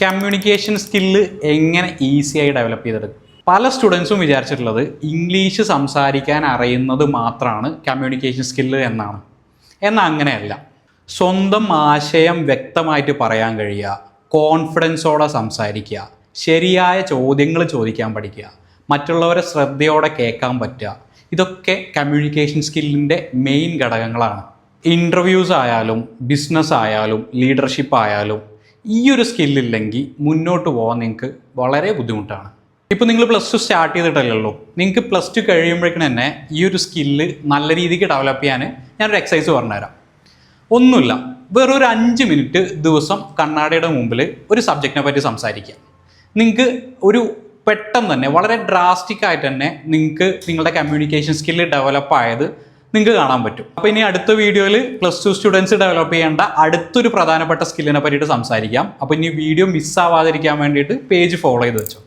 Communication skill എങ്ങനെ ഈസിയായി develop ചെയ്തെടുക്കും? പല സ്റ്റുഡൻസും വിചാരിച്ചിട്ടുള്ളത് ഇംഗ്ലീഷ് സംസാരിക്കാൻ അറിയുന്നത് മാത്രമാണ് കമ്മ്യൂണിക്കേഷൻ സ്കില്ല് എന്നാണ്. എന്നാൽ അങ്ങനെയല്ല. സ്വന്തം ആശയം വ്യക്തമായിട്ട് പറയാൻ കഴിയുക, കോൺഫിഡൻസോടെ സംസാരിക്കുക, ശരിയായ ചോദ്യങ്ങൾ ചോദിക്കാൻ പഠിക്കുക, മറ്റുള്ളവരെ ശ്രദ്ധയോടെ കേൾക്കാൻ പറ്റുക, ഇതൊക്കെ കമ്മ്യൂണിക്കേഷൻ സ്കില്ലിൻ്റെ മെയിൻ ഘടകങ്ങളാണ്. ഇൻ്റർവ്യൂസ് ആയാലും ബിസിനസ് ആയാലും ലീഡർഷിപ്പ് ആയാലും ഈ ഒരു സ്കില്ലില്ലെങ്കിൽ മുന്നോട്ട് പോകാൻ നിങ്ങൾക്ക് വളരെ ബുദ്ധിമുട്ടാണ്. ഇപ്പോൾ നിങ്ങൾ +2 സ്റ്റാർട്ട് ചെയ്തിട്ടല്ലല്ലോ, നിങ്ങൾക്ക് +2 കഴിയുമ്പോഴേക്കും തന്നെ ഈ ഒരു സ്കില്ല് നല്ല രീതിക്ക് ഡെവലപ്പ് ചെയ്യാൻ ഞാനൊരു എക്സസൈസ് പറഞ്ഞുതരാം. ഒന്നുമില്ല, വെറൊരു 5 മിനിറ്റ് ദിവസം കണ്ണാടിയുടെ മുമ്പിൽ ഒരു സബ്ജക്റ്റിനെ പറ്റി സംസാരിക്കുക. നിങ്ങൾക്ക് ഒരു പെട്ടെന്ന് തന്നെ വളരെ ഡ്രാസ്റ്റിക് ആയിട്ട് തന്നെ നിങ്ങൾക്ക് നിങ്ങളുടെ കമ്മ്യൂണിക്കേഷൻ സ്കില്ല് ഡെവലപ്പ് ആയത് നിങ്ങൾക്ക് കാണാൻ പറ്റും. അപ്പോൾ ഇനി അടുത്ത വീഡിയോയിൽ +2 സ്റ്റുഡൻസ് ഡെവലപ്പ് ചെയ്യേണ്ട അടുത്തൊരു പ്രധാനപ്പെട്ട സ്കില്ലിനെ പറ്റിയിട്ട് സംസാരിക്കാം. അപ്പോൾ ഇനി വീഡിയോ മിസ്സാവാതിരിക്കാൻ വേണ്ടിയിട്ട് പേജ് ഫോളോ ചെയ്ത് വെച്ചോ.